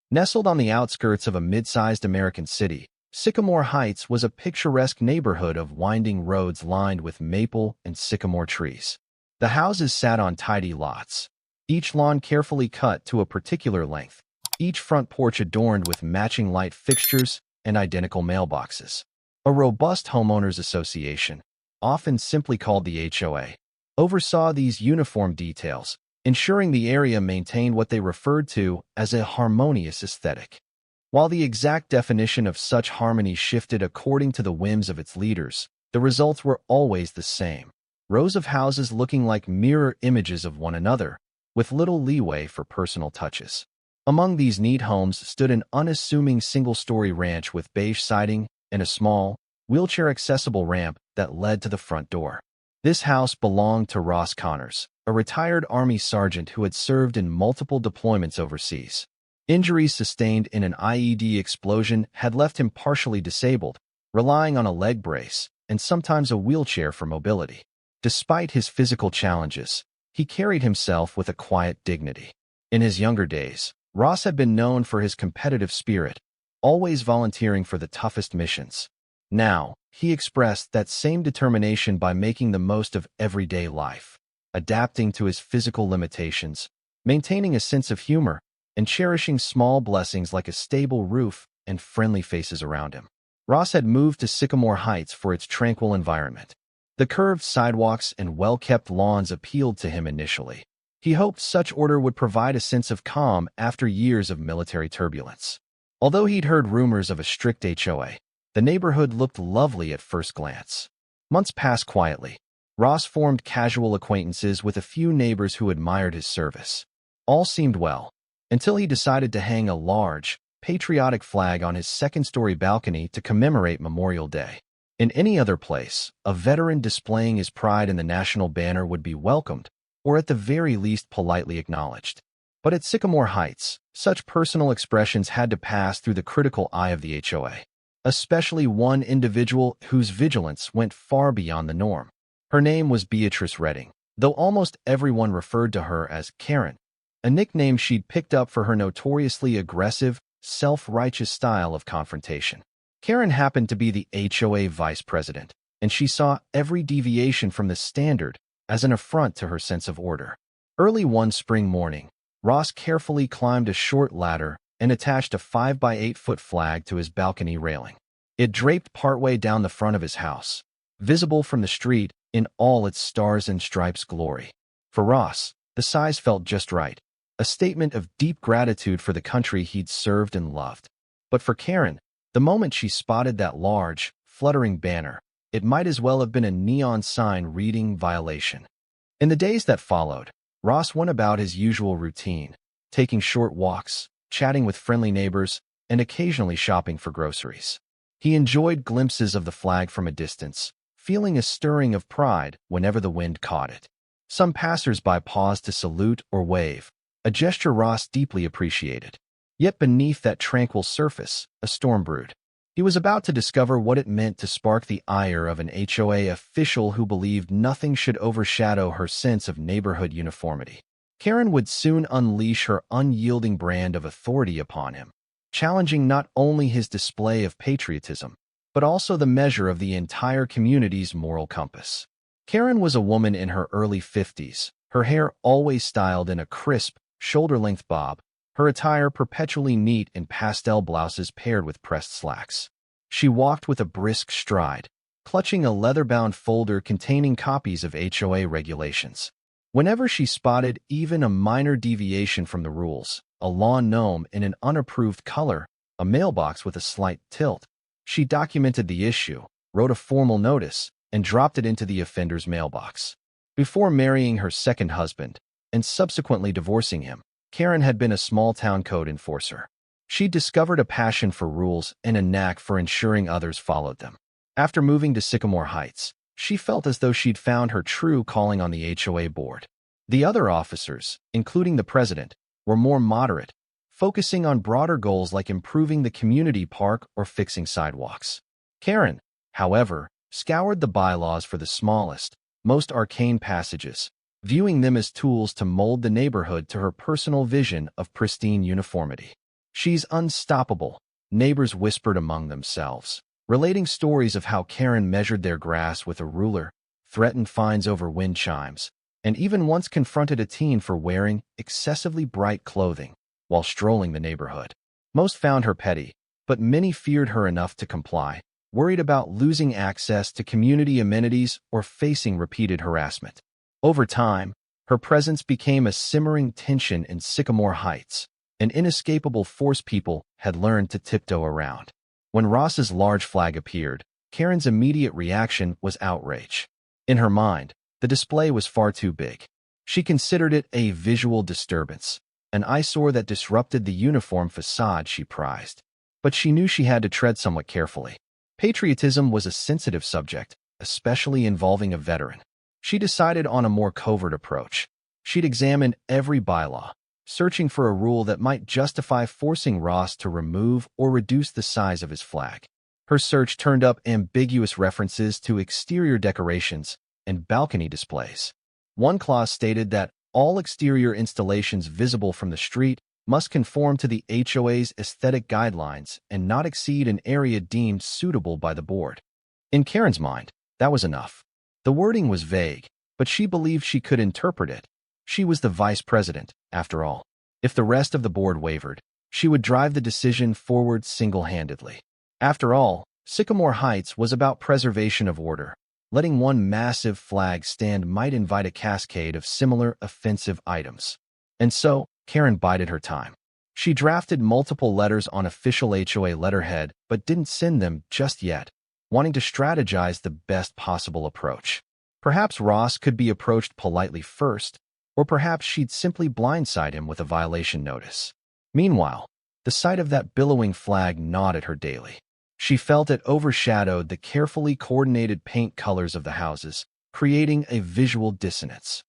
Nestled on the outskirts of a mid-sized American city, Sycamore Heights was a picturesque neighborhood of winding roads lined with maple and sycamore trees. The houses sat on tidy lots, each lawn carefully cut to a particular length, each front porch adorned with matching light fixtures and identical mailboxes. A robust homeowners association, often simply called the HOA, oversaw these uniform details, ensuring the area maintained what they referred to as a harmonious aesthetic. While the exact definition of such harmony shifted according to the whims of its leaders, the results were always the same: rows of houses looking like mirror images of one another, with little leeway for personal touches. Among these neat homes stood an unassuming single-story ranch with beige siding and a small, wheelchair-accessible ramp that led to the front door. This house belonged to Ross Connors, a retired Army sergeant who had served in multiple deployments overseas. Injuries sustained in an IED explosion had left him partially disabled, relying on a leg brace and sometimes a wheelchair for mobility. Despite his physical challenges, he carried himself with a quiet dignity. In his younger days, Ross had been known for his competitive spirit, always volunteering for the toughest missions. Now, he expressed that same determination by making the most of everyday life, adapting to his physical limitations, maintaining a sense of humor, and cherishing small blessings like a stable roof and friendly faces around him. Ross had moved to Sycamore Heights for its tranquil environment. The curved sidewalks and well-kept lawns appealed to him initially. He hoped such order would provide a sense of calm after years of military turbulence. Although he'd heard rumors of a strict HOA, the neighborhood looked lovely at first glance. Months passed quietly. Ross formed casual acquaintances with a few neighbors who admired his service. All seemed well, until he decided to hang a large, patriotic flag on his second-story balcony to commemorate Memorial Day. In any other place, a veteran displaying his pride in the national banner would be welcomed, or at the very least politely acknowledged. But at Sycamore Heights, such personal expressions had to pass through the critical eye of the HOA, especially one individual whose vigilance went far beyond the norm. Her name was Beatrice Redding, though almost everyone referred to her as Karen, a nickname she'd picked up for her notoriously aggressive, self-righteous style of confrontation. Karen happened to be the HOA vice president, and she saw every deviation from the standard as an affront to her sense of order. Early one spring morning, Ross carefully climbed a short ladder and attached a 5-by-8-foot flag to his balcony railing. It draped partway down the front of his house, visible from the street in all its stars and stripes glory. For Ross, the size felt just right, a statement of deep gratitude for the country he'd served and loved. But for Karen, the moment she spotted that large, fluttering banner, it might as well have been a neon sign reading "Violation." In the days that followed, Ross went about his usual routine, taking short walks, chatting with friendly neighbors, and occasionally shopping for groceries. He enjoyed glimpses of the flag from a distance, feeling a stirring of pride whenever the wind caught it. Some passers-by paused to salute or wave, a gesture Ross deeply appreciated. Yet beneath that tranquil surface, a storm brewed. He was about to discover what it meant to spark the ire of an HOA official who believed nothing should overshadow her sense of neighborhood uniformity. Karen would soon unleash her unyielding brand of authority upon him, challenging not only his display of patriotism, but also the measure of the entire community's moral compass. Karen was a woman in her early 50s, her hair always styled in a crisp, shoulder-length bob, her attire perpetually neat in pastel blouses paired with pressed slacks. She walked with a brisk stride, clutching a leather-bound folder containing copies of HOA regulations. Whenever she spotted even a minor deviation from the rules, a lawn gnome in an unapproved color, a mailbox with a slight tilt, she documented the issue, wrote a formal notice, and dropped it into the offender's mailbox. Before marrying her second husband, and subsequently divorcing him, Karen had been a small-town code enforcer. She discovered a passion for rules and a knack for ensuring others followed them. After moving to Sycamore Heights, she felt as though she'd found her true calling on the HOA board. The other officers, including the president, were more moderate, focusing on broader goals like improving the community park or fixing sidewalks. Karen, however, scoured the bylaws for the smallest, most arcane passages, viewing them as tools to mold the neighborhood to her personal vision of pristine uniformity. "She's unstoppable," neighbors whispered among themselves, relating stories of how Karen measured their grass with a ruler, threatened fines over wind chimes, and even once confronted a teen for wearing excessively bright clothing while strolling the neighborhood. Most found her petty, but many feared her enough to comply, worried about losing access to community amenities or facing repeated harassment. Over time, her presence became a simmering tension in Sycamore Heights, an inescapable force people had learned to tiptoe around. When Ross's large flag appeared, Karen's immediate reaction was outrage. In her mind, the display was far too big. She considered it a visual disturbance, an eyesore that disrupted the uniform facade she prized. But she knew she had to tread somewhat carefully. Patriotism was a sensitive subject, especially involving a veteran. She decided on a more covert approach. She'd examine every bylaw, searching for a rule that might justify forcing Ross to remove or reduce the size of his flag. Her search turned up ambiguous references to exterior decorations and balcony displays. One clause stated that all exterior installations visible from the street must conform to the HOA's aesthetic guidelines and not exceed an area deemed suitable by the board. In Karen's mind, that was enough. The wording was vague, but she believed she could interpret it. She was the vice president, after all. If the rest of the board wavered, she would drive the decision forward single-handedly. After all, Sycamore Heights was about preservation of order. Letting one massive flag stand might invite a cascade of similar offensive items. And so, Karen bided her time. She drafted multiple letters on official HOA letterhead but didn't send them just yet, wanting to strategize the best possible approach. Perhaps Ross could be approached politely first, or perhaps she'd simply blindside him with a violation notice. Meanwhile, the sight of that billowing flag gnawed at her daily. She felt it overshadowed the carefully coordinated paint colors of the houses, creating a visual dissonance.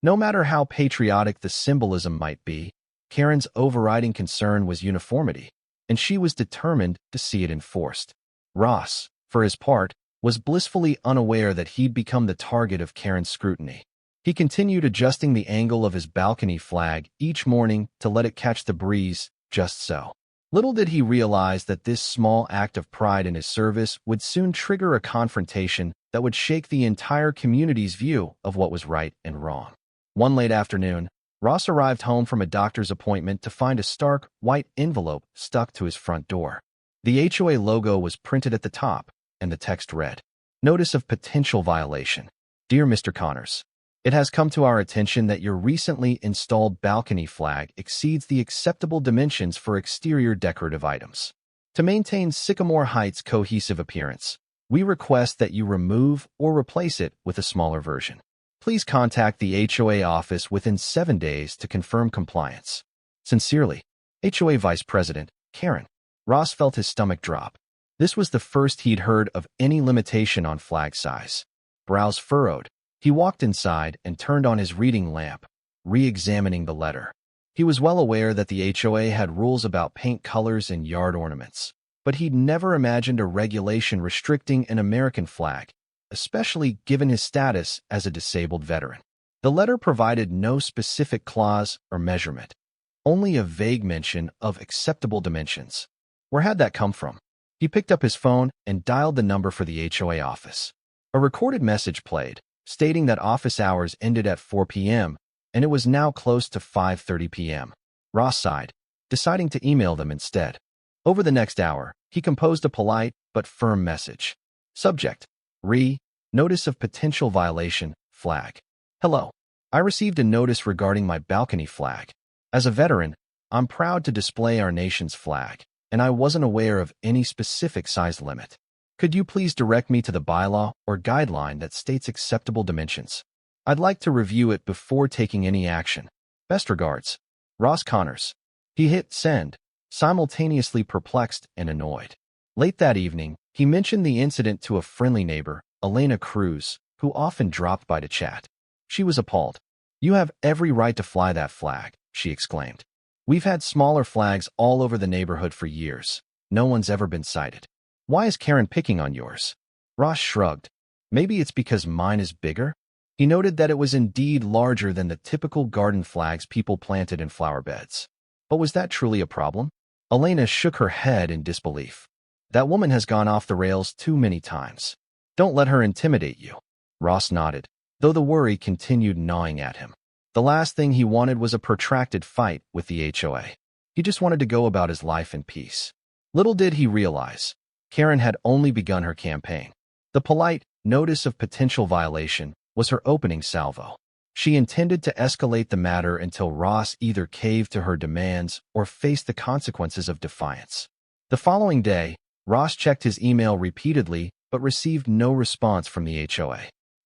No matter how patriotic the symbolism might be, Karen's overriding concern was uniformity, and she was determined to see it enforced. Ross, for his part, was blissfully unaware that he'd become the target of Karen's scrutiny. He continued adjusting the angle of his balcony flag each morning to let it catch the breeze just so. Little did he realize that this small act of pride in his service would soon trigger a confrontation that would shake the entire community's view of what was right and wrong. One late afternoon, Ross arrived home from a doctor's appointment to find a stark, white envelope stuck to his front door. The HOA logo was printed at the top, and the text read, "Notice of potential violation. Dear Mr. Connors, it has come to our attention that your recently installed balcony flag exceeds the acceptable dimensions for exterior decorative items. To maintain Sycamore Heights' cohesive appearance, we request that you remove or replace it with a smaller version. Please contact the HOA office within 7 days to confirm compliance. Sincerely, HOA Vice President, Karen." Ross felt his stomach drop. This was the first he'd heard of any limitation on flag size. Brows furrowed, he walked inside and turned on his reading lamp, re-examining the letter. He was well aware that the HOA had rules about paint colors and yard ornaments, but he'd never imagined a regulation restricting an American flag, especially given his status as a disabled veteran. The letter provided no specific clause or measurement, only a vague mention of acceptable dimensions. Where had that come from? He picked up his phone and dialed the number for the HOA office. A recorded message played, stating that office hours ended at 4 p.m., and it was now close to 5:30 p.m. Ross sighed, deciding to email them instead. Over the next hour, he composed a polite but firm message. Subject: Notice of potential violation, flag. Hello. I received a notice regarding my balcony flag. As a veteran, I'm proud to display our nation's flag, and I wasn't aware of any specific size limit. Could you please direct me to the bylaw or guideline that states acceptable dimensions? I'd like to review it before taking any action. Best regards, Ross Connors. He hit send, simultaneously perplexed and annoyed. Late that evening, he mentioned the incident to a friendly neighbor, Elena Cruz, who often dropped by to chat. She was appalled. "You have every right to fly that flag," she exclaimed. "We've had smaller flags all over the neighborhood for years. No one's ever been cited. Why is Karen picking on yours?" Ross shrugged. "Maybe it's because mine is bigger?" He noted that it was indeed larger than the typical garden flags people planted in flower beds. But was that truly a problem? Elena shook her head in disbelief. That woman has gone off the rails too many times. Don't let her intimidate you. Ross nodded, though the worry continued gnawing at him. The last thing he wanted was a protracted fight with the HOA. He just wanted to go about his life in peace. Little did he realize, Karen had only begun her campaign. The polite notice of potential violation was her opening salvo. She intended to escalate the matter until Ross either caved to her demands or faced the consequences of defiance. The following day, Ross checked his email repeatedly but received no response from the HOA.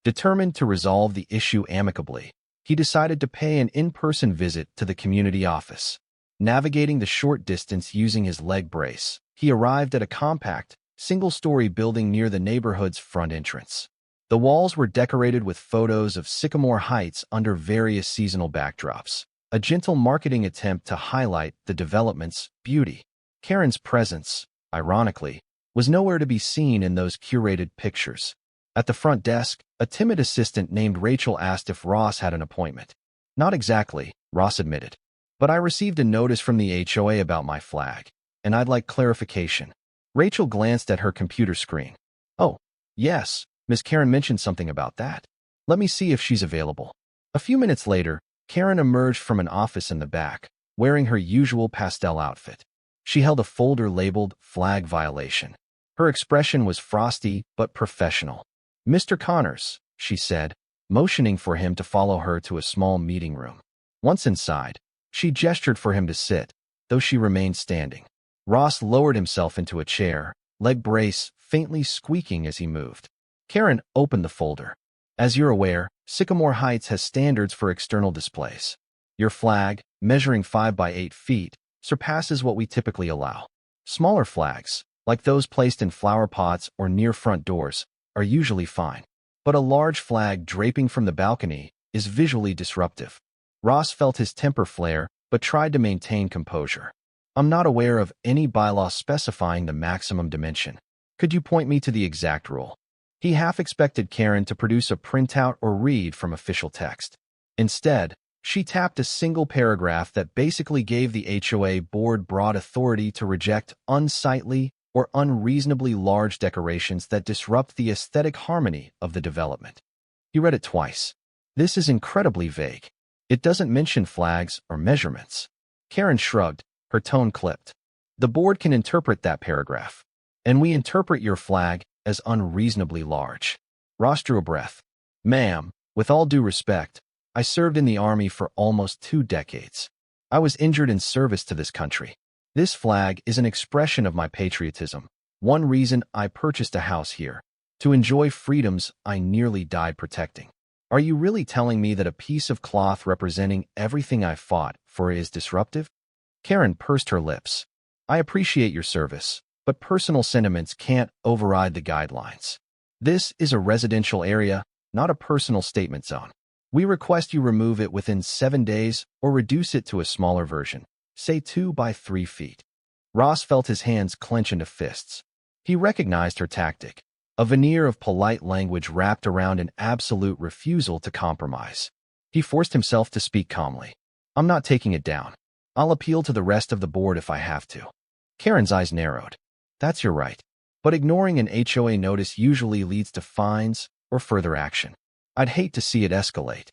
Determined to resolve the issue amicably, he decided to pay an in-person visit to the community office. Navigating the short distance using his leg brace, he arrived at a compact, single-story building near the neighborhood's front entrance. The walls were decorated with photos of Sycamore Heights under various seasonal backdrops, a gentle marketing attempt to highlight the development's beauty. Karen's presence, ironically, was nowhere to be seen in those curated pictures. At the front desk, a timid assistant named Rachel asked if Ross had an appointment. Not exactly, Ross admitted. But I received a notice from the HOA about my flag, and I'd like clarification. Rachel glanced at her computer screen. Oh, yes, Miss Karen mentioned something about that. Let me see if she's available. A few minutes later, Karen emerged from an office in the back, wearing her usual pastel outfit. She held a folder labeled Flag Violation. Her expression was frosty but professional. Mr. Connors, she said, motioning for him to follow her to a small meeting room. Once inside, she gestured for him to sit, though she remained standing. Ross lowered himself into a chair, leg brace faintly squeaking as he moved. Karen opened the folder. As you're aware, Sycamore Heights has standards for external displays. Your flag, measuring 5 by 8 feet, surpasses what we typically allow. Smaller flags, like those placed in flower pots or near front doors, are usually fine. But a large flag draping from the balcony is visually disruptive. Ross felt his temper flare, but tried to maintain composure. I'm not aware of any bylaw specifying the maximum dimension. Could you point me to the exact rule? He half expected Karen to produce a printout or read from official text. Instead, she tapped a single paragraph that basically gave the HOA board broad authority to reject unsightly or unreasonably large decorations that disrupt the aesthetic harmony of the development. He read it twice. This is incredibly vague. It doesn't mention flags or measurements. Karen shrugged, her tone clipped. The board can interpret that paragraph, and we interpret your flag as unreasonably large. Ross drew a breath. Ma'am, with all due respect, I served in the Army for almost 2 decades. I was injured in service to this country. This flag is an expression of my patriotism. One reason I purchased a house here. To enjoy freedoms I nearly died protecting. Are you really telling me that a piece of cloth representing everything I fought for is disruptive? Karen pursed her lips. I appreciate your service, but personal sentiments can't override the guidelines. This is a residential area, not a personal statement zone. We request you remove it within 7 days or reduce it to a smaller version, say 2 by 3 feet. Ross felt his hands clench into fists. He recognized her tactic, a veneer of polite language wrapped around an absolute refusal to compromise. He forced himself to speak calmly. I'm not taking it down. I'll appeal to the rest of the board if I have to. Karen's eyes narrowed. That's your right. But ignoring an HOA notice usually leads to fines or further action. I'd hate to see it escalate.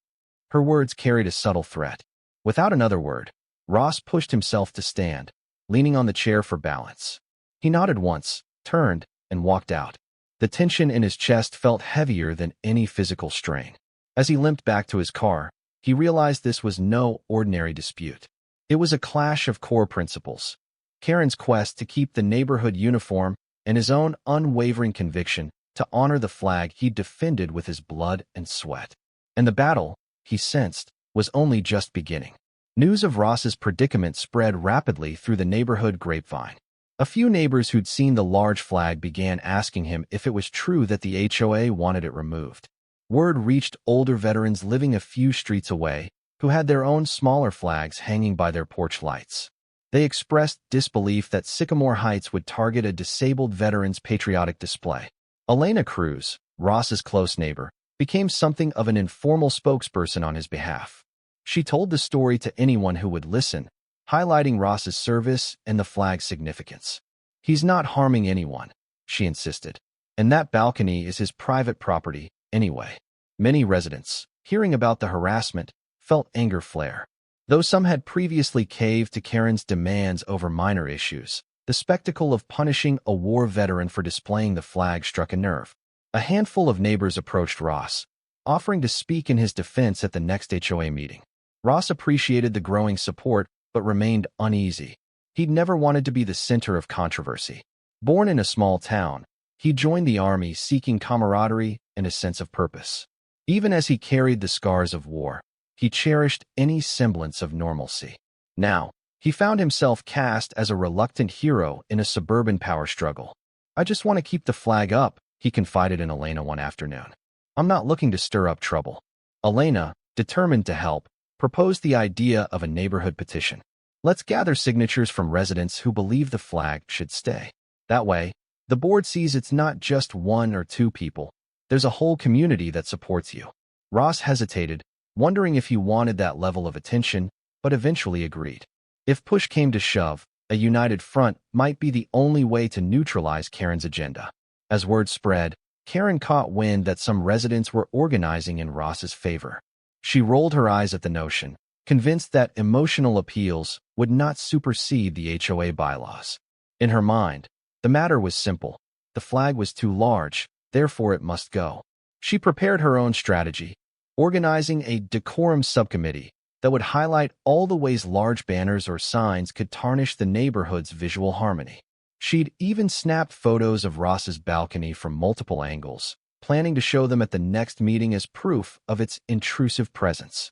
Her words carried a subtle threat. Without another word, Ross pushed himself to stand, leaning on the chair for balance. He nodded once, turned, and walked out. The tension in his chest felt heavier than any physical strain. As he limped back to his car, he realized this was no ordinary dispute. It was a clash of core principles. Karen's quest to keep the neighborhood uniform and his own unwavering conviction to honor the flag he defended with his blood and sweat. And the battle, he sensed, was only just beginning. News of Ross's predicament spread rapidly through the neighborhood grapevine. A few neighbors who'd seen the large flag began asking him if it was true that the HOA wanted it removed. Word reached older veterans living a few streets away, who had their own smaller flags hanging by their porch lights. They expressed disbelief that Sycamore Heights would target a disabled veteran's patriotic display. Elena Cruz, Ross's close neighbor, became something of an informal spokesperson on his behalf. She told the story to anyone who would listen, highlighting Ross's service and the flag's significance. "He's not harming anyone," she insisted. "And that balcony is his private property, anyway." Many residents, hearing about the harassment, felt anger flare. Though some had previously caved to Karen's demands over minor issues, the spectacle of punishing a war veteran for displaying the flag struck a nerve. A handful of neighbors approached Ross, offering to speak in his defense at the next HOA meeting. Ross appreciated the growing support, but remained uneasy. He'd never wanted to be the center of controversy. Born in a small town, he joined the army seeking camaraderie and a sense of purpose. Even as he carried the scars of war, he cherished any semblance of normalcy. Now, he found himself cast as a reluctant hero in a suburban power struggle. "I just want to keep the flag up," he confided in Elena one afternoon. "I'm not looking to stir up trouble." Elena, determined to help, proposed the idea of a neighborhood petition. "Let's gather signatures from residents who believe the flag should stay. That way, the board sees it's not just one or two people. There's a whole community that supports you." Ross hesitated, wondering if he wanted that level of attention, but eventually agreed. If push came to shove, a united front might be the only way to neutralize Karen's agenda. As word spread, Karen caught wind that some residents were organizing in Ross's favor. She rolled her eyes at the notion, convinced that emotional appeals would not supersede the HOA bylaws. In her mind, the matter was simple. The flag was too large, therefore it must go. She prepared her own strategy, organizing a decorum subcommittee that would highlight all the ways large banners or signs could tarnish the neighborhood's visual harmony. She'd even snapped photos of Ross's balcony from multiple angles, planning to show them at the next meeting as proof of its intrusive presence.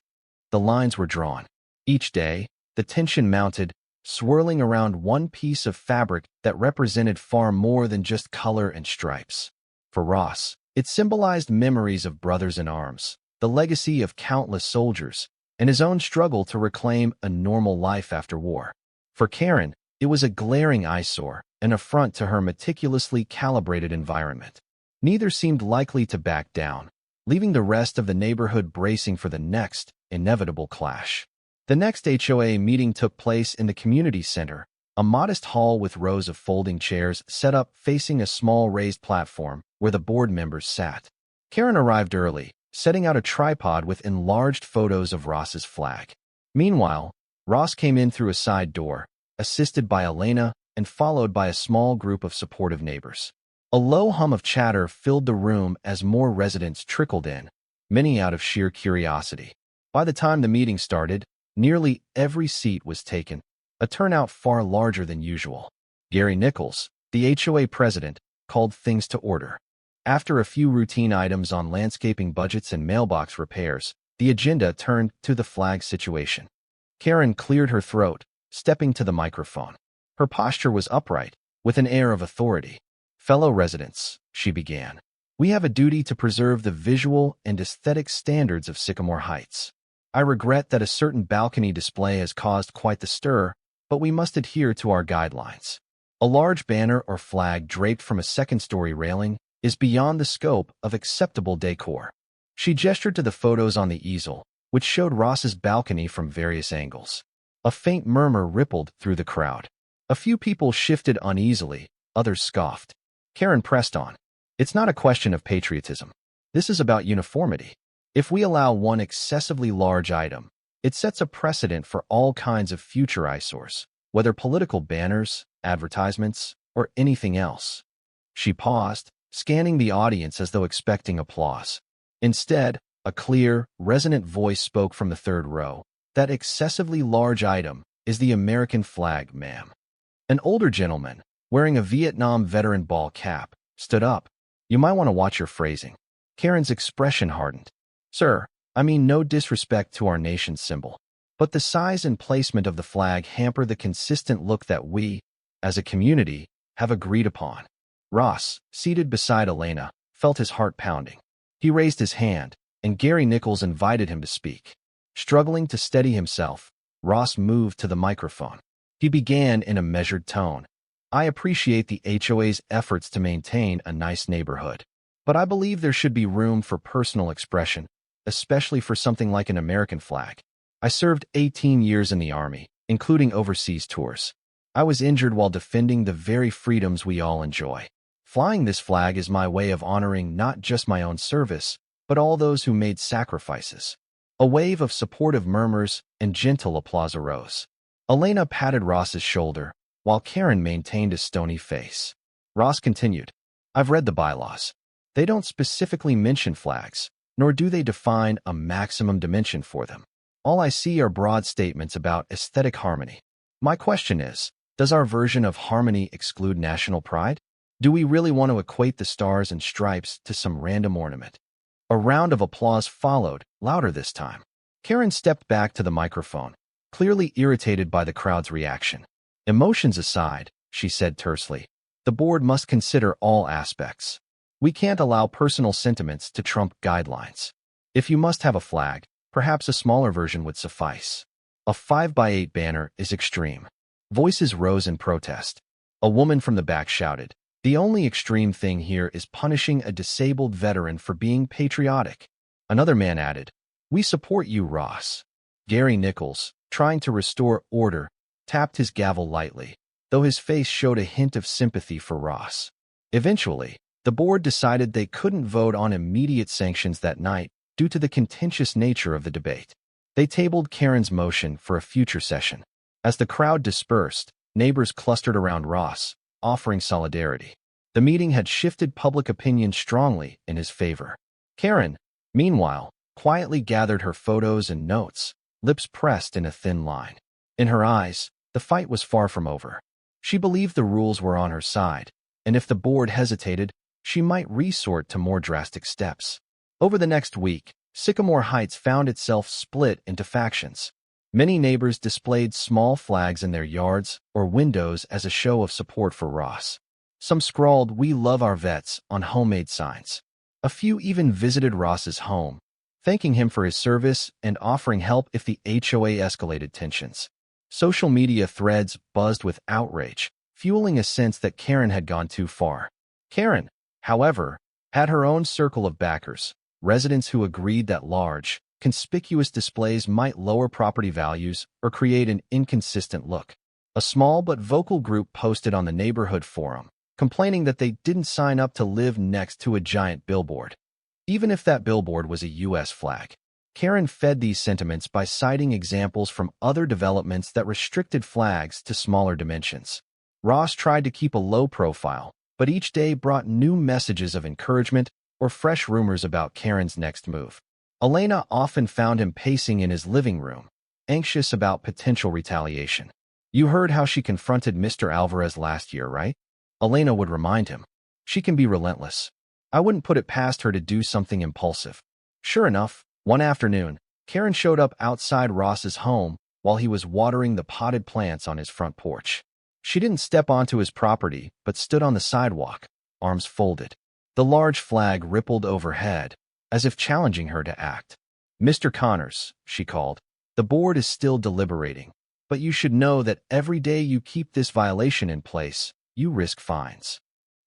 The lines were drawn. Each day, the tension mounted, swirling around one piece of fabric that represented far more than just color and stripes. For Ross, it symbolized memories of brothers in arms, the legacy of countless soldiers, and his own struggle to reclaim a normal life after war. For Karen, it was a glaring eyesore, an affront to her meticulously calibrated environment. Neither seemed likely to back down, leaving the rest of the neighborhood bracing for the next inevitable clash. The next HOA meeting took place in the community center, a modest hall with rows of folding chairs set up facing a small raised platform where the board members sat. Karen arrived early, setting out a tripod with enlarged photos of Ross's flag. Meanwhile, Ross came in through a side door, assisted by Elena and followed by a small group of supportive neighbors. A low hum of chatter filled the room as more residents trickled in, many out of sheer curiosity. By the time the meeting started, nearly every seat was taken, a turnout far larger than usual. Gary Nichols, the HOA president, called things to order. After a few routine items on landscaping budgets and mailbox repairs, the agenda turned to the flag situation. Karen cleared her throat, stepping to the microphone. Her posture was upright, with an air of authority. "Fellow residents," she began, "we have a duty to preserve the visual and aesthetic standards of Sycamore Heights. I regret that a certain balcony display has caused quite the stir, but we must adhere to our guidelines. A large banner or flag draped from a second-story railing is beyond the scope of acceptable decor." She gestured to the photos on the easel, which showed Ross's balcony from various angles. A faint murmur rippled through the crowd. A few people shifted uneasily, others scoffed. Karen pressed on. "It's not a question of patriotism. This is about uniformity. If we allow one excessively large item, it sets a precedent for all kinds of future eyesores, whether political banners, advertisements, or anything else." She paused, scanning the audience as though expecting applause. Instead, a clear, resonant voice spoke from the third row. "That excessively large item is the American flag, ma'am." An older gentleman, wearing a Vietnam veteran ball cap, stood up. "You might want to watch your phrasing." Karen's expression hardened. "Sir, I mean no disrespect to our nation's symbol, but the size and placement of the flag hamper the consistent look that we, as a community, have agreed upon." Ross, seated beside Elena, felt his heart pounding. He raised his hand, and Gary Nichols invited him to speak. Struggling to steady himself, Ross moved to the microphone. He began in a measured tone. "I appreciate the HOA's efforts to maintain a nice neighborhood, but I believe there should be room for personal expression, especially for something like an American flag. I served 18 years in the Army, including overseas tours. I was injured while defending the very freedoms we all enjoy. Flying this flag is my way of honoring not just my own service, but all those who made sacrifices." A wave of supportive murmurs and gentle applause arose. Elena patted Ross's shoulder, while Karen maintained a stony face. Ross continued, "I've read the bylaws. They don't specifically mention flags, nor do they define a maximum dimension for them. All I see are broad statements about aesthetic harmony. My question is, does our version of harmony exclude national pride? Do we really want to equate the stars and stripes to some random ornament?" A round of applause followed, louder this time. Karen stepped back to the microphone, clearly irritated by the crowd's reaction. "Emotions aside," she said tersely, "the board must consider all aspects. We can't allow personal sentiments to trump guidelines. If you must have a flag, perhaps a smaller version would suffice. A 5x8 banner is extreme." Voices rose in protest. A woman from the back shouted, "The only extreme thing here is punishing a disabled veteran for being patriotic." Another man added, "We support you, Ross." Gary Nichols, trying to restore order, tapped his gavel lightly, though his face showed a hint of sympathy for Ross. Eventually, the board decided they couldn't vote on immediate sanctions that night due to the contentious nature of the debate. They tabled Karen's motion for a future session. As the crowd dispersed, neighbors clustered around Ross, offering solidarity. The meeting had shifted public opinion strongly in his favor. Karen, meanwhile, quietly gathered her photos and notes, lips pressed in a thin line. In her eyes, the fight was far from over. She believed the rules were on her side, and if the board hesitated, she might resort to more drastic steps. Over the next week, Sycamore Heights found itself split into factions. Many neighbors displayed small flags in their yards or windows as a show of support for Ross. Some scrawled, "We love our vets," on homemade signs. A few even visited Ross's home, thanking him for his service and offering help if the HOA escalated tensions. Social media threads buzzed with outrage, fueling a sense that Karen had gone too far. Karen, however, had her own circle of backers, residents who agreed that large, conspicuous displays might lower property values or create an inconsistent look. A small but vocal group posted on the neighborhood forum, complaining that they didn't sign up to live next to a giant billboard, even if that billboard was a U.S. flag. Karen fed these sentiments by citing examples from other developments that restricted flags to smaller dimensions. Ross tried to keep a low profile, but each day brought new messages of encouragement or fresh rumors about Karen's next move. Elena often found him pacing in his living room, anxious about potential retaliation. "You heard how she confronted Mr. Alvarez last year, right?" Elena would remind him. "She can be relentless. I wouldn't put it past her to do something impulsive." Sure enough, one afternoon, Karen showed up outside Ross's home while he was watering the potted plants on his front porch. She didn't step onto his property, but stood on the sidewalk, arms folded. The large flag rippled overhead, as if challenging her to act. "Mr. Connors," she called, "the board is still deliberating, but you should know that every day you keep this violation in place, you risk fines."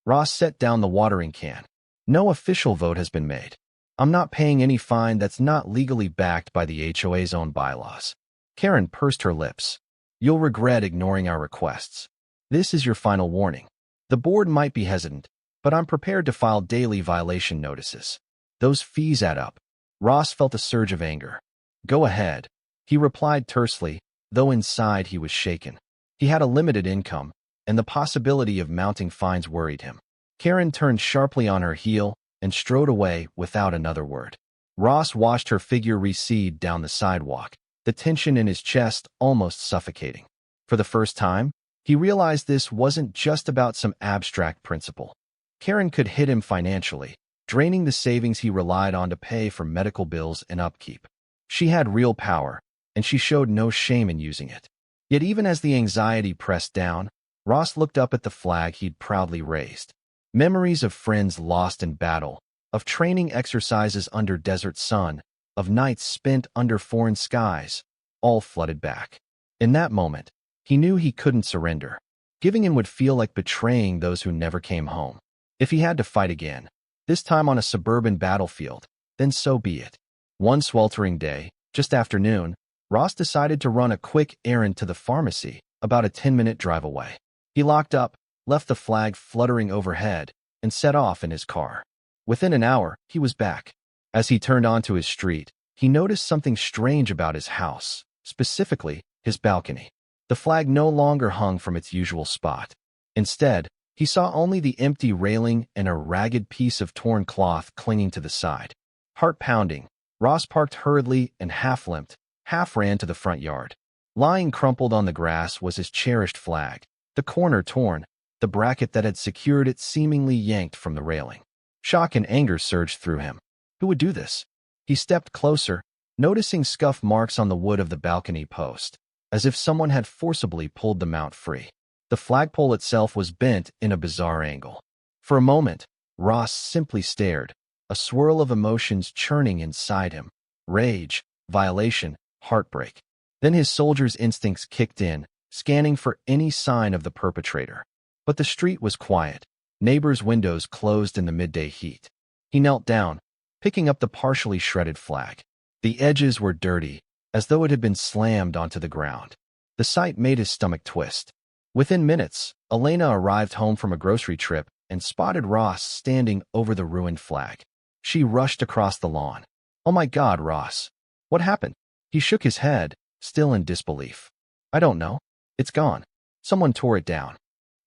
Ross set down the watering can. "No official vote has been made. I'm not paying any fine that's not legally backed by the HOA's own bylaws." Karen pursed her lips. "You'll regret ignoring our requests. This is your final warning. The board might be hesitant, but I'm prepared to file daily violation notices. Those fees add up." Ross felt a surge of anger. "Go ahead," he replied tersely, though inside he was shaken. He had a limited income, and the possibility of mounting fines worried him. Karen turned sharply on her heel and strode away without another word. Ross watched her figure recede down the sidewalk, the tension in his chest almost suffocating. For the first time, he realized this wasn't just about some abstract principle. Karen could hit him financially, draining the savings he relied on to pay for medical bills and upkeep. She had real power, and she showed no shame in using it. Yet even as the anxiety pressed down, Ross looked up at the flag he'd proudly raised. Memories of friends lost in battle, of training exercises under desert sun, of nights spent under foreign skies, all flooded back. In that moment, he knew he couldn't surrender. Giving in would feel like betraying those who never came home. If he had to fight again, this time on a suburban battlefield, then so be it. One sweltering day, just after noon, Ross decided to run a quick errand to the pharmacy, about a 10-minute drive away. He locked up, left the flag fluttering overhead, and set off in his car. Within an hour, he was back. As he turned onto his street, he noticed something strange about his house, specifically his balcony. The flag no longer hung from its usual spot. Instead, he saw only the empty railing and a ragged piece of torn cloth clinging to the side. Heart pounding, Ross parked hurriedly and half-limped, half ran to the front yard. Lying crumpled on the grass was his cherished flag, the corner torn, the bracket that had secured it seemingly yanked from the railing. Shock and anger surged through him. Who would do this? He stepped closer, noticing scuff marks on the wood of the balcony post, as if someone had forcibly pulled the mount free. The flagpole itself was bent in a bizarre angle. For a moment, Ross simply stared, a swirl of emotions churning inside him. Rage, violation, heartbreak. Then his soldier's instincts kicked in, scanning for any sign of the perpetrator. But the street was quiet, neighbors' windows closed in the midday heat. He knelt down, picking up the partially shredded flag. The edges were dirty, as though it had been slammed onto the ground. The sight made his stomach twist. Within minutes, Elena arrived home from a grocery trip and spotted Ross standing over the ruined flag. She rushed across the lawn. "Oh my God, Ross. What happened?" He shook his head, still in disbelief. "I don't know. It's gone. Someone tore it down."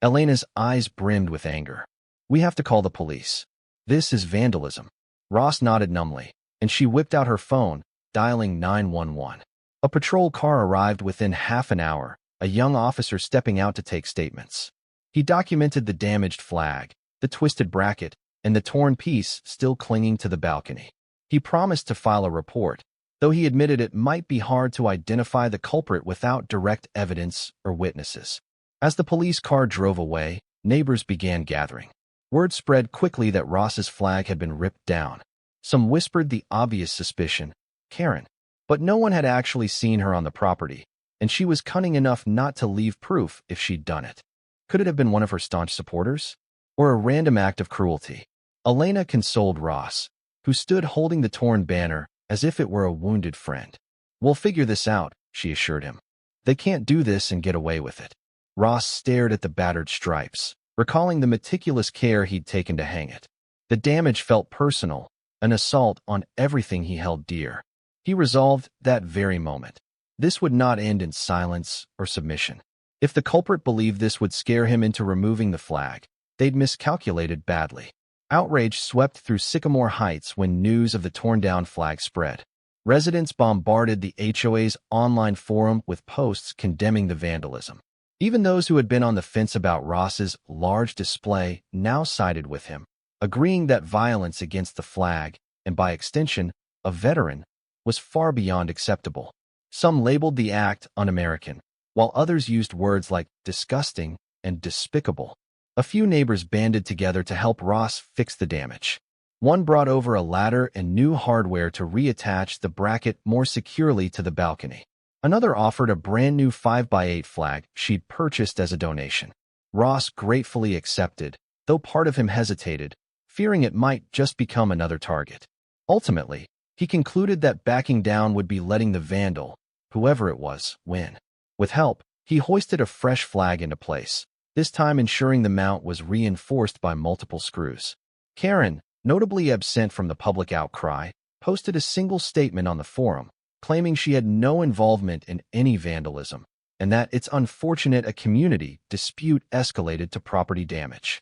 Elena's eyes brimmed with anger. "We have to call the police. This is vandalism." Ross nodded numbly, and she whipped out her phone, dialing 911. A patrol car arrived within half an hour, a young officer stepping out to take statements. He documented the damaged flag, the twisted bracket, and the torn piece still clinging to the balcony. He promised to file a report, though he admitted it might be hard to identify the culprit without direct evidence or witnesses. As the police car drove away, neighbors began gathering. Word spread quickly that Ross's flag had been ripped down. Some whispered the obvious suspicion, Karen. But no one had actually seen her on the property, and she was cunning enough not to leave proof if she'd done it. Could it have been one of her staunch supporters? Or a random act of cruelty? Elena consoled Ross, who stood holding the torn banner as if it were a wounded friend. "We'll figure this out," she assured him. "They can't do this and get away with it." Ross stared at the battered stripes, recalling the meticulous care he'd taken to hang it. The damage felt personal, an assault on everything he held dear. He resolved that very moment. This would not end in silence or submission. If the culprit believed this would scare him into removing the flag, they'd miscalculated badly. Outrage swept through Sycamore Heights when news of the torn-down flag spread. Residents bombarded the HOA's online forum with posts condemning the vandalism. Even those who had been on the fence about Ross's large display now sided with him, agreeing that violence against the flag, and by extension, a veteran, was far beyond acceptable. Some labeled the act un-American, while others used words like disgusting and despicable. A few neighbors banded together to help Ross fix the damage. One brought over a ladder and new hardware to reattach the bracket more securely to the balcony. Another offered a brand new 5x8 flag she'd purchased as a donation. Ross gratefully accepted, though part of him hesitated, fearing it might just become another target. Ultimately, he concluded that backing down would be letting the vandal, whoever it was, win. With help, he hoisted a fresh flag into place, this time ensuring the mount was reinforced by multiple screws. Karen, notably absent from the public outcry, posted a single statement on the forum, claiming she had no involvement in any vandalism, and that it's unfortunate a community dispute escalated to property damage.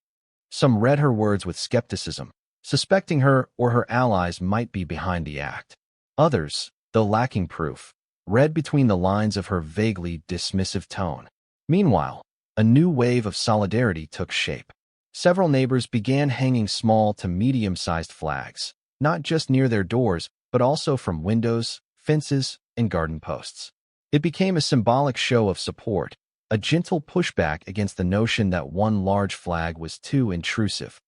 Some read her words with skepticism, suspecting her or her allies might be behind the act. Others, though lacking proof, read between the lines of her vaguely dismissive tone. Meanwhile, a new wave of solidarity took shape. Several neighbors began hanging small to medium-sized flags, not just near their doors, but also from windows, fences, and garden posts. It became a symbolic show of support, a gentle pushback against the notion that one large flag was too intrusive.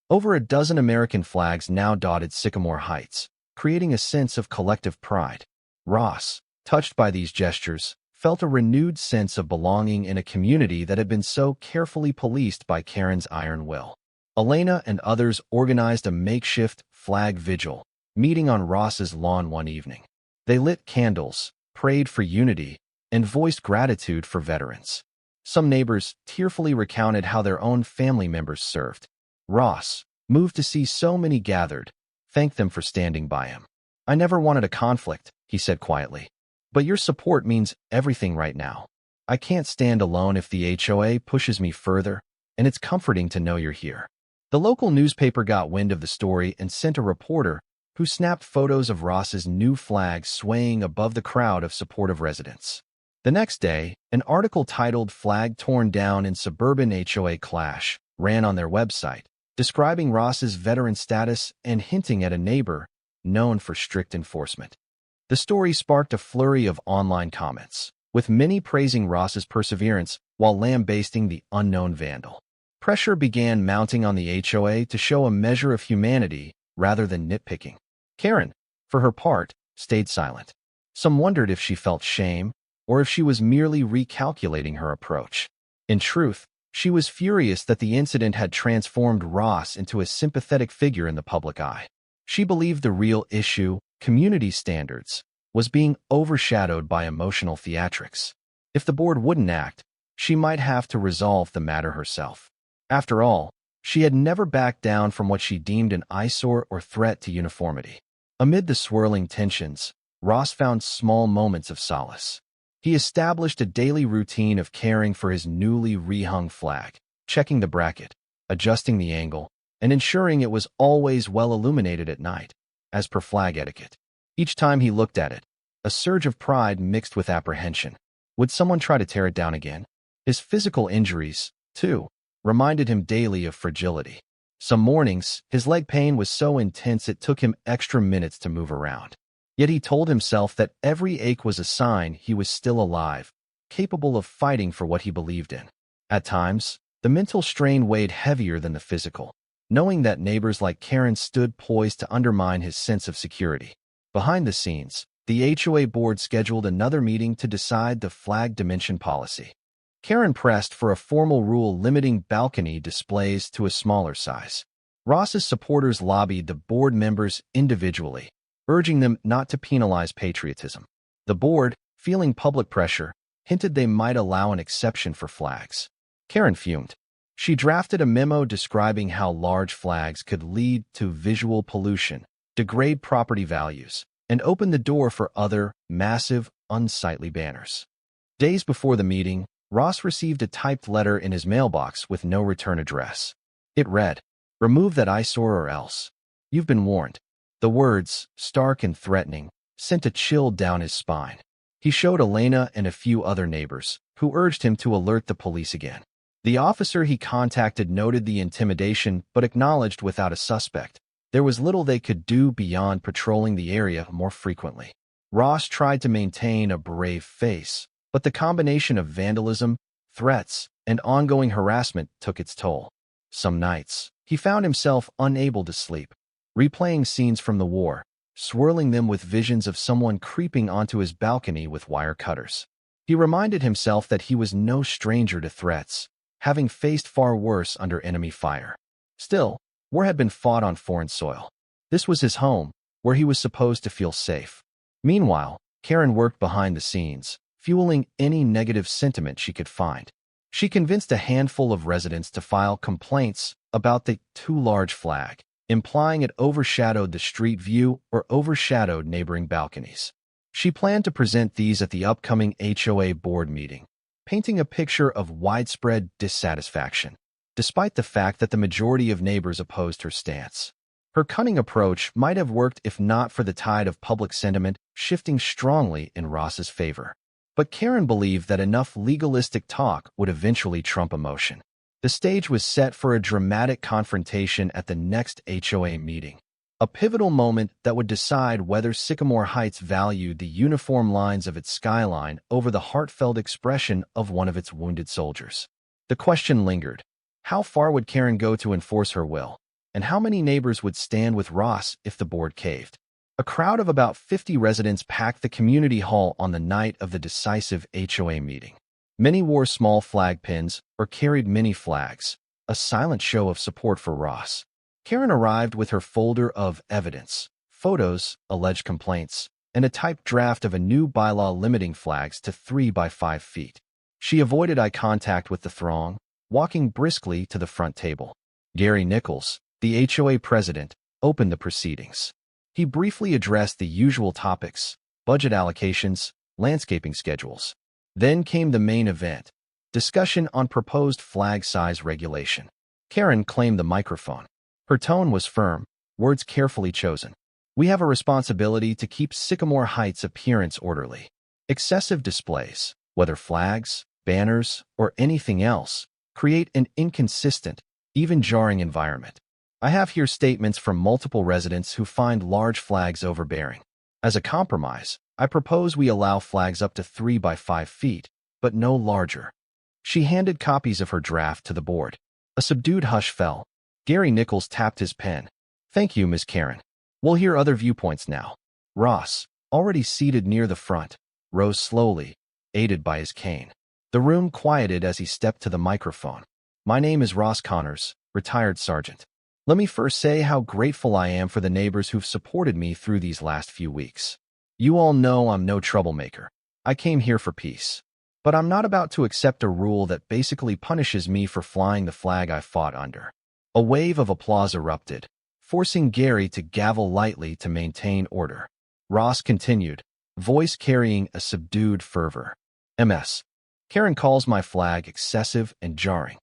Over a dozen American flags now dotted Sycamore Heights, creating a sense of collective pride. Ross, touched by these gestures, felt a renewed sense of belonging in a community that had been so carefully policed by Karen's iron will. Elena and others organized a makeshift flag vigil, meeting on Ross's lawn one evening. They lit candles, prayed for unity, and voiced gratitude for veterans. Some neighbors tearfully recounted how their own family members served. Ross, moved to see so many gathered, thanked them for standing by him. "I never wanted a conflict," he said quietly. "But your support means everything right now. I can't stand alone if the HOA pushes me further, and it's comforting to know you're here." The local newspaper got wind of the story and sent a reporter who snapped photos of Ross's new flag swaying above the crowd of supportive residents. The next day, an article titled "Flag Torn Down in Suburban HOA Clash" ran on their website, describing Ross's veteran status and hinting at a neighbor known for strict enforcement. The story sparked a flurry of online comments, with many praising Ross's perseverance while lambasting the unknown vandal. Pressure began mounting on the HOA to show a measure of humanity rather than nitpicking. Karen, for her part, stayed silent. Some wondered if she felt shame or if she was merely recalculating her approach. In truth, she was furious that the incident had transformed Ross into a sympathetic figure in the public eye. She believed the real issue, community standards, was being overshadowed by emotional theatrics. If the board wouldn't act, she might have to resolve the matter herself. After all, she had never backed down from what she deemed an eyesore or threat to uniformity. Amid the swirling tensions, Ross found small moments of solace. He established a daily routine of caring for his newly rehung flag, checking the bracket, adjusting the angle, and ensuring it was always well illuminated at night, as per flag etiquette. Each time he looked at it, a surge of pride mixed with apprehension. Would someone try to tear it down again? His physical injuries, too, reminded him daily of fragility. Some mornings, his leg pain was so intense it took him extra minutes to move around. Yet he told himself that every ache was a sign he was still alive, capable of fighting for what he believed in. At times, the mental strain weighed heavier than the physical, knowing that neighbors like Karen stood poised to undermine his sense of security. Behind the scenes, the HOA board scheduled another meeting to decide the flag dimension policy. Karen pressed for a formal rule limiting balcony displays to a smaller size. Ross's supporters lobbied the board members individually, urging them not to penalize patriotism. The board, feeling public pressure, hinted they might allow an exception for flags. Karen fumed. She drafted a memo describing how large flags could lead to visual pollution, degrade property values, and open the door for other, massive, unsightly banners. Days before the meeting, Ross received a typed letter in his mailbox with no return address. It read, "Remove that eyesore or else. You've been warned." The words, stark and threatening, sent a chill down his spine. He showed Elena and a few other neighbors, who urged him to alert the police again. The officer he contacted noted the intimidation but acknowledged without a suspect there was little they could do beyond patrolling the area more frequently. Ross tried to maintain a brave face, but the combination of vandalism, threats, and ongoing harassment took its toll. Some nights, he found himself unable to sleep, replaying scenes from the war, swirling them with visions of someone creeping onto his balcony with wire cutters. He reminded himself that he was no stranger to threats, having faced far worse under enemy fire. Still, war had been fought on foreign soil. This was his home, where he was supposed to feel safe. Meanwhile, Karen worked behind the scenes, fueling any negative sentiment she could find. She convinced a handful of residents to file complaints about the too large flag, implying it overshadowed the street view or overshadowed neighboring balconies. She planned to present these at the upcoming HOA board meeting, painting a picture of widespread dissatisfaction, despite the fact that the majority of neighbors opposed her stance. Her cunning approach might have worked if not for the tide of public sentiment shifting strongly in Ross's favor. But Karen believed that enough legalistic talk would eventually trump emotion. The stage was set for a dramatic confrontation at the next HOA meeting, a pivotal moment that would decide whether Sycamore Heights valued the uniform lines of its skyline over the heartfelt expression of one of its wounded soldiers. The question lingered: how far would Karen go to enforce her will, and how many neighbors would stand with Ross if the board caved? A crowd of about 50 residents packed the community hall on the night of the decisive HOA meeting. Many wore small flag pins or carried mini flags, a silent show of support for Ross. Karen arrived with her folder of evidence, photos, alleged complaints, and a typed draft of a new bylaw limiting flags to 3 by 5 feet. She avoided eye contact with the throng, walking briskly to the front table. Gary Nichols, the HOA president, opened the proceedings. He briefly addressed the usual topics: budget allocations, landscaping schedules. Then came the main event: discussion on proposed flag size regulation. Karen claimed the microphone. Her tone was firm, words carefully chosen. "We have a responsibility to keep Sycamore Heights' appearance orderly. Excessive displays, whether flags, banners, or anything else, create an inconsistent, even jarring environment. I have here statements from multiple residents who find large flags overbearing. As a compromise, I propose we allow flags up to 3 by 5 feet, but no larger." She handed copies of her draft to the board. A subdued hush fell. Gary Nichols tapped his pen. "Thank you, Ms. Karen. We'll hear other viewpoints now." Ross, already seated near the front, rose slowly, aided by his cane. The room quieted as he stepped to the microphone. "My name is Ross Connors, retired sergeant. Let me first say how grateful I am for the neighbors who've supported me through these last few weeks. You all know I'm no troublemaker. I came here for peace. But I'm not about to accept a rule that basically punishes me for flying the flag I fought under." A wave of applause erupted, forcing Gary to gavel lightly to maintain order. Ross continued, voice carrying a subdued fervor. "MS. Karen calls my flag excessive and jarring.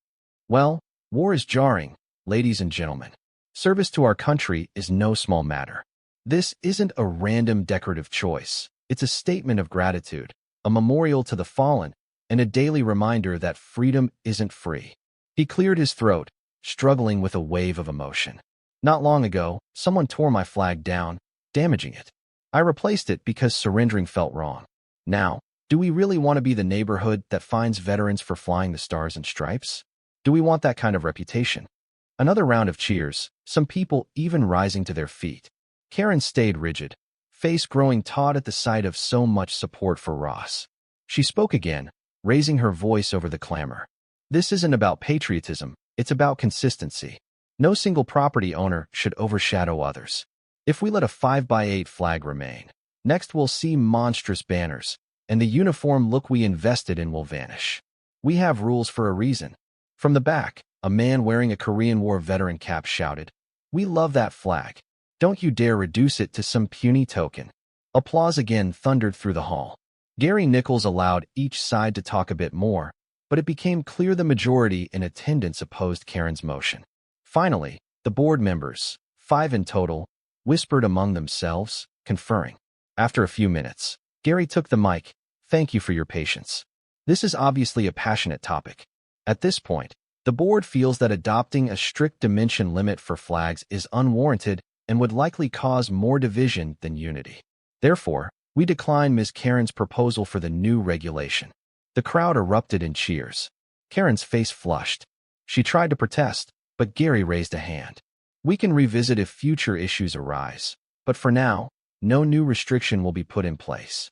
Well, war is jarring, ladies and gentlemen. Service to our country is no small matter. This isn't a random decorative choice. It's a statement of gratitude, a memorial to the fallen, and a daily reminder that freedom isn't free." He cleared his throat, struggling with a wave of emotion. "Not long ago, someone tore my flag down, damaging it. I replaced it because surrendering felt wrong. Now, do we really want to be the neighborhood that fines veterans for flying the stars and stripes? Do we want that kind of reputation?" Another round of cheers, some people even rising to their feet. Karen stayed rigid, face growing taut at the sight of so much support for Ross. She spoke again, raising her voice over the clamor. "This isn't about patriotism, it's about consistency. No single property owner should overshadow others. If we let a 5 by 8 flag remain, next we'll see monstrous banners, and the uniform look we invested in will vanish. We have rules for a reason." From the back, a man wearing a Korean War veteran cap shouted, "We love that flag. Don't you dare reduce it to some puny token." Applause again thundered through the hall. Gary Nichols allowed each side to talk a bit more, but it became clear the majority in attendance opposed Karen's motion. Finally, the board members, 5 in total, whispered among themselves, conferring. After a few minutes, Gary took the mic. "Thank you for your patience. This is obviously a passionate topic. At this point, the board feels that adopting a strict dimension limit for flags is unwarranted and would likely cause more division than unity. Therefore, we decline Ms. Karen's proposal for the new regulation." The crowd erupted in cheers. Karen's face flushed. She tried to protest, but Gary raised a hand. "We can revisit if future issues arise, but for now, no new restriction will be put in place."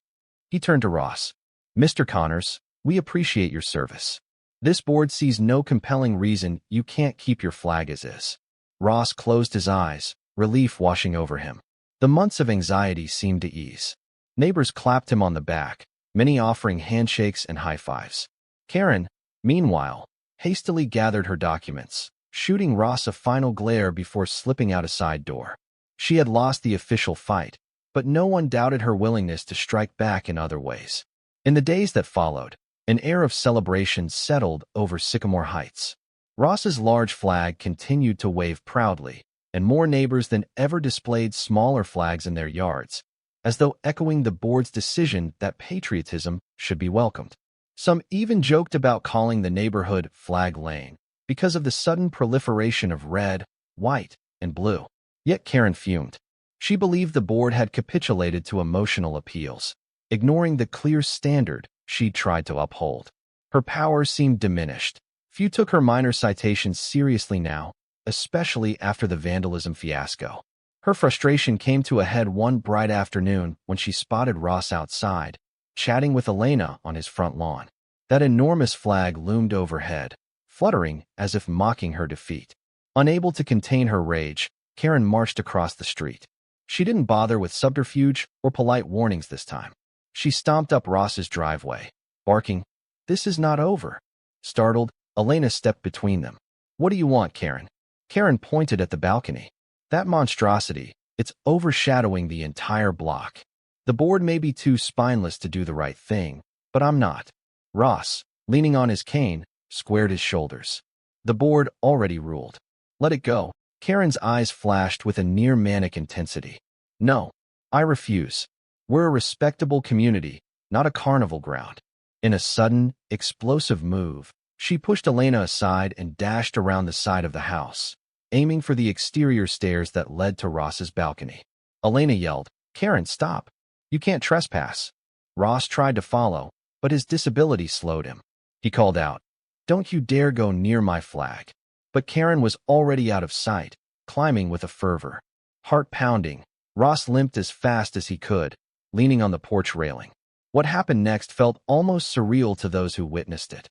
He turned to Ross. "Mr. Connors, we appreciate your service. This board sees no compelling reason you can't keep your flag as is." Ross closed his eyes, relief washing over him. The months of anxiety seemed to ease. Neighbors clapped him on the back, many offering handshakes and high fives. Karen, meanwhile, hastily gathered her documents, shooting Ross a final glare before slipping out a side door. She had lost the official fight, but no one doubted her willingness to strike back in other ways. In the days that followed, an air of celebration settled over Sycamore Heights. Ross's large flag continued to wave proudly, and more neighbors than ever displayed smaller flags in their yards, as though echoing the board's decision that patriotism should be welcomed. Some even joked about calling the neighborhood Flag Lane because of the sudden proliferation of red, white, and blue. Yet Karen fumed. She believed the board had capitulated to emotional appeals, ignoring the clear standard she'd tried to uphold. Her power seemed diminished. Few took her minor citations seriously now, especially after the vandalism fiasco. Her frustration came to a head one bright afternoon when she spotted Ross outside, chatting with Elena on his front lawn. That enormous flag loomed overhead, fluttering as if mocking her defeat. Unable to contain her rage, Karen marched across the street. She didn't bother with subterfuge or polite warnings this time. She stomped up Ross's driveway, barking, "This is not over." Startled, Elena stepped between them. "What do you want, Karen?" Karen pointed at the balcony. "That monstrosity, it's overshadowing the entire block. The board may be too spineless to do the right thing, but I'm not." Ross, leaning on his cane, squared his shoulders. "The board already ruled. Let it go." Karen's eyes flashed with a near-manic intensity. "No, I refuse. We're a respectable community, not a carnival ground." In a sudden, explosive move, she pushed Elena aside and dashed around the side of the house, aiming for the exterior stairs that led to Ross's balcony. Elena yelled, "Karen, stop. You can't trespass." Ross tried to follow, but his disability slowed him. He called out, "Don't you dare go near my flag." But Karen was already out of sight, climbing with a fervor. Heart pounding, Ross limped as fast as he could, leaning on the porch railing. What happened next felt almost surreal to those who witnessed it.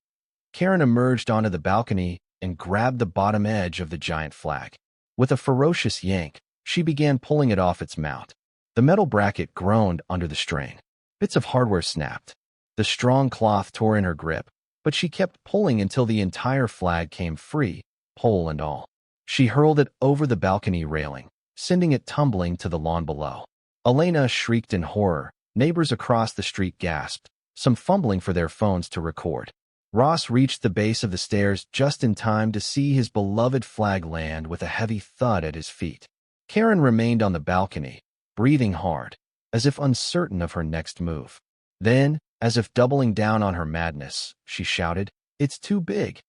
Karen emerged onto the balcony and grabbed the bottom edge of the giant flag. With a ferocious yank, she began pulling it off its mount. The metal bracket groaned under the strain. Bits of hardware snapped. The strong cloth tore in her grip, but she kept pulling until the entire flag came free, pole and all. She hurled it over the balcony railing, sending it tumbling to the lawn below. Elena shrieked in horror. Neighbors across the street gasped, some fumbling for their phones to record. Ross reached the base of the stairs just in time to see his beloved flag land with a heavy thud at his feet. Karen remained on the balcony, breathing hard, as if uncertain of her next move. Then, as if doubling down on her madness, she shouted, "It's too big,"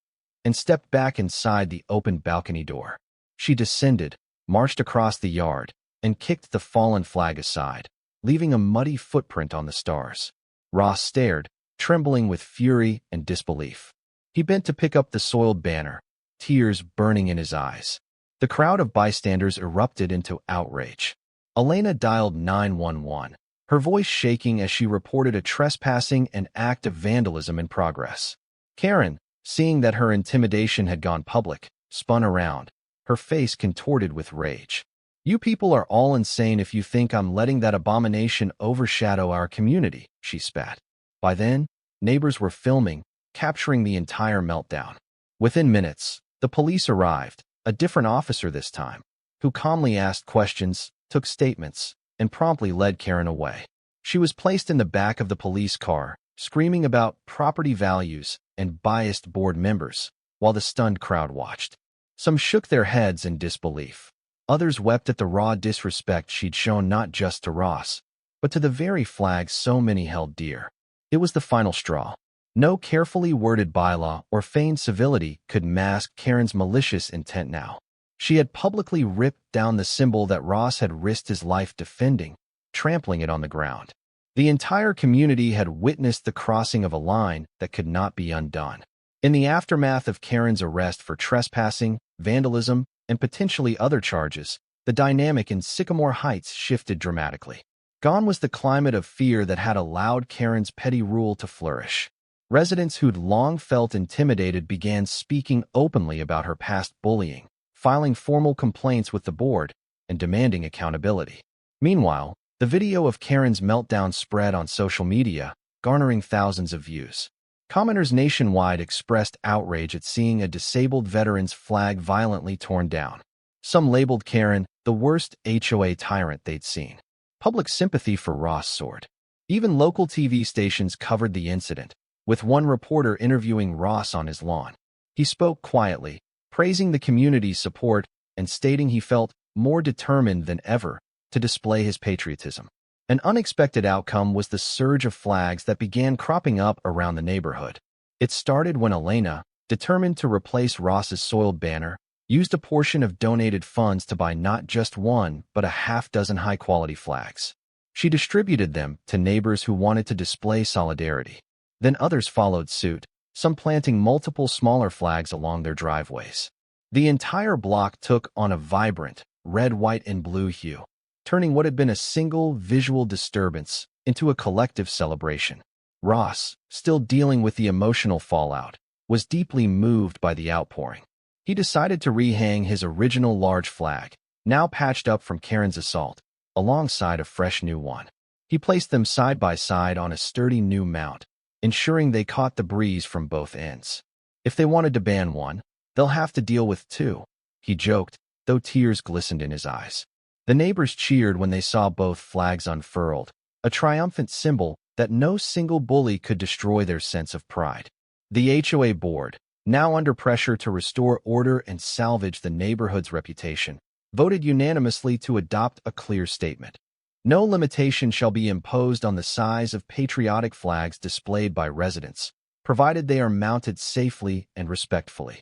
and stepped back inside the open balcony door. She descended, marched across the yard, and kicked the fallen flag aside, leaving a muddy footprint on the stars. Ross stared, trembling with fury and disbelief. He bent to pick up the soiled banner, tears burning in his eyes. The crowd of bystanders erupted into outrage. Elena dialed 911, her voice shaking as she reported a trespassing and act of vandalism in progress. Karen, seeing that her intimidation had gone public, spun around, her face contorted with rage. "You people are all insane if you think I'm letting that abomination overshadow our community," she spat. By then, neighbors were filming, capturing the entire meltdown. Within minutes, the police arrived, a different officer this time, who calmly asked questions, took statements, and promptly led Karen away. She was placed in the back of the police car, screaming about property values and biased board members, while the stunned crowd watched. Some shook their heads in disbelief. Others wept at the raw disrespect she'd shown not just to Ross, but to the very flag so many held dear. It was the final straw. No carefully worded bylaw or feigned civility could mask Karen's malicious intent now. She had publicly ripped down the symbol that Ross had risked his life defending, trampling it on the ground. The entire community had witnessed the crossing of a line that could not be undone. In the aftermath of Karen's arrest for trespassing, vandalism, and potentially other charges, the dynamic in Sycamore Heights shifted dramatically. Gone was the climate of fear that had allowed Karen's petty rule to flourish. Residents who'd long felt intimidated began speaking openly about her past bullying, filing formal complaints with the board, and demanding accountability. Meanwhile, the video of Karen's meltdown spread on social media, garnering thousands of views. Commenters nationwide expressed outrage at seeing a disabled veteran's flag violently torn down. Some labeled Karen the worst HOA tyrant they'd seen. Public sympathy for Ross soared. Even local TV stations covered the incident, with one reporter interviewing Ross on his lawn. He spoke quietly, praising the community's support and stating he felt more determined than ever to display his patriotism. An unexpected outcome was the surge of flags that began cropping up around the neighborhood. It started when Elena, determined to replace Ross's soiled banner, used a portion of donated funds to buy not just one, but a half-dozen high-quality flags. She distributed them to neighbors who wanted to display solidarity. Then others followed suit, some planting multiple smaller flags along their driveways. The entire block took on a vibrant red, white, and blue hue, turning what had been a single visual disturbance into a collective celebration. Ross, still dealing with the emotional fallout, was deeply moved by the outpouring. He decided to rehang his original large flag, now patched up from Karen's assault, alongside a fresh new one. He placed them side by side on a sturdy new mount, ensuring they caught the breeze from both ends. If they wanted to ban one, they'll have to deal with two, he joked, though tears glistened in his eyes. The neighbors cheered when they saw both flags unfurled, a triumphant symbol that no single bully could destroy their sense of pride. The HOA board, now under pressure to restore order and salvage the neighborhood's reputation, voted unanimously to adopt a clear statement. No limitation shall be imposed on the size of patriotic flags displayed by residents, provided they are mounted safely and respectfully.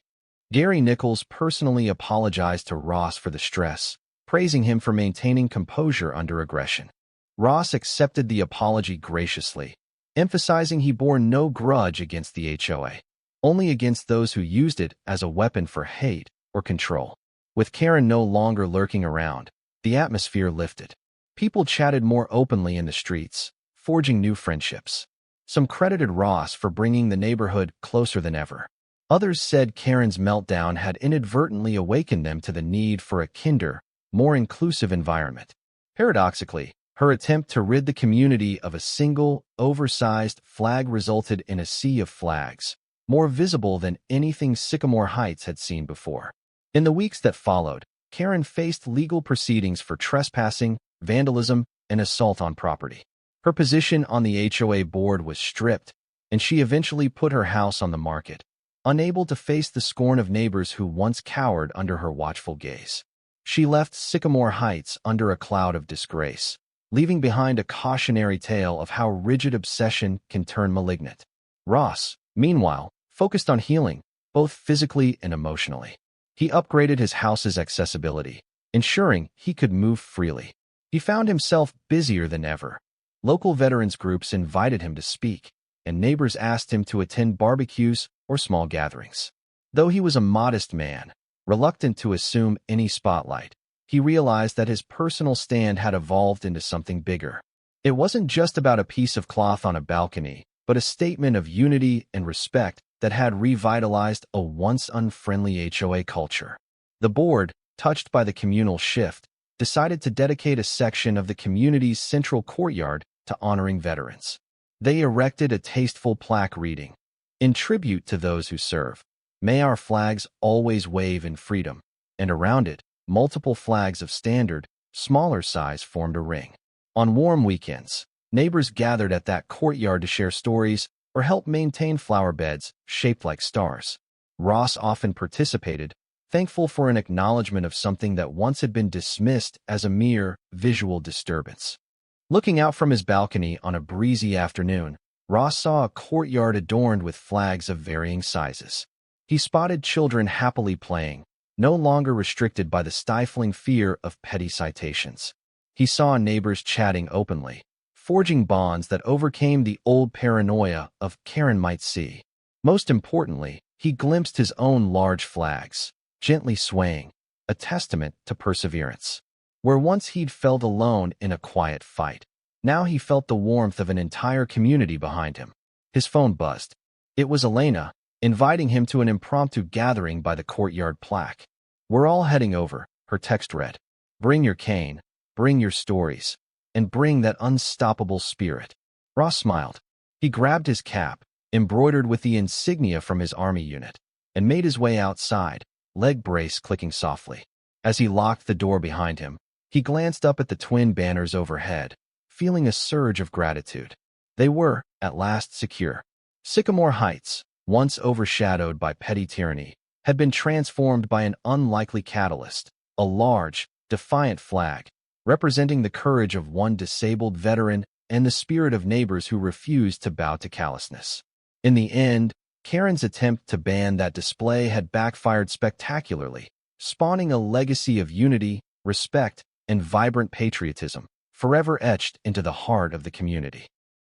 Gary Nichols personally apologized to Ross for the stress, praising him for maintaining composure under aggression. Ross accepted the apology graciously, emphasizing he bore no grudge against the HOA, only against those who used it as a weapon for hate or control. With Karen no longer lurking around, the atmosphere lifted. People chatted more openly in the streets, forging new friendships. Some credited Ross for bringing the neighborhood closer than ever. Others said Karen's meltdown had inadvertently awakened them to the need for a kinder, more inclusive environment. Paradoxically, her attempt to rid the community of a single, oversized flag resulted in a sea of flags, more visible than anything Sycamore Heights had seen before. In the weeks that followed, Karen faced legal proceedings for trespassing, vandalism, and assault on property. Her position on the HOA board was stripped, and she eventually put her house on the market, unable to face the scorn of neighbors who once cowered under her watchful gaze. She left Sycamore Heights under a cloud of disgrace, leaving behind a cautionary tale of how rigid obsession can turn malignant. Ross, meanwhile, focused on healing, both physically and emotionally. He upgraded his house's accessibility, ensuring he could move freely. He found himself busier than ever. Local veterans groups invited him to speak, and neighbors asked him to attend barbecues or small gatherings. Though he was a modest man, reluctant to assume any spotlight, he realized that his personal stand had evolved into something bigger. It wasn't just about a piece of cloth on a balcony, but a statement of unity and respect that had revitalized a once unfriendly HOA culture. The board, touched by the communal shift, decided to dedicate a section of the community's central courtyard to honoring veterans. They erected a tasteful plaque reading, "In tribute to those who serve, may our flags always wave in freedom," and around it, multiple flags of standard, smaller size formed a ring. On warm weekends, neighbors gathered at that courtyard to share stories or help maintain flower beds shaped like stars. Ross often participated, thankful for an acknowledgement of something that once had been dismissed as a mere visual disturbance. Looking out from his balcony on a breezy afternoon, Ross saw a courtyard adorned with flags of varying sizes. He spotted children happily playing, no longer restricted by the stifling fear of petty citations. He saw neighbors chatting openly, forging bonds that overcame the old paranoia of Karen might see. Most importantly, he glimpsed his own large flags, gently swaying, a testament to perseverance. Where once he'd felt alone in a quiet fight, now he felt the warmth of an entire community behind him. His phone buzzed. It was Elena, inviting him to an impromptu gathering by the courtyard plaque. "We're all heading over," her text read. "Bring your cane, bring your stories, and bring that unstoppable spirit." Ross smiled. He grabbed his cap, embroidered with the insignia from his army unit, and made his way outside, leg brace clicking softly. As he locked the door behind him, he glanced up at the twin banners overhead, feeling a surge of gratitude. They were, at last, secure. Sycamore Heights, once overshadowed by petty tyranny, had been transformed by an unlikely catalyst, a large, defiant flag, representing the courage of one disabled veteran and the spirit of neighbors who refused to bow to callousness. In the end, Karen's attempt to ban that display had backfired spectacularly, spawning a legacy of unity, respect, and vibrant patriotism, forever etched into the heart of the community.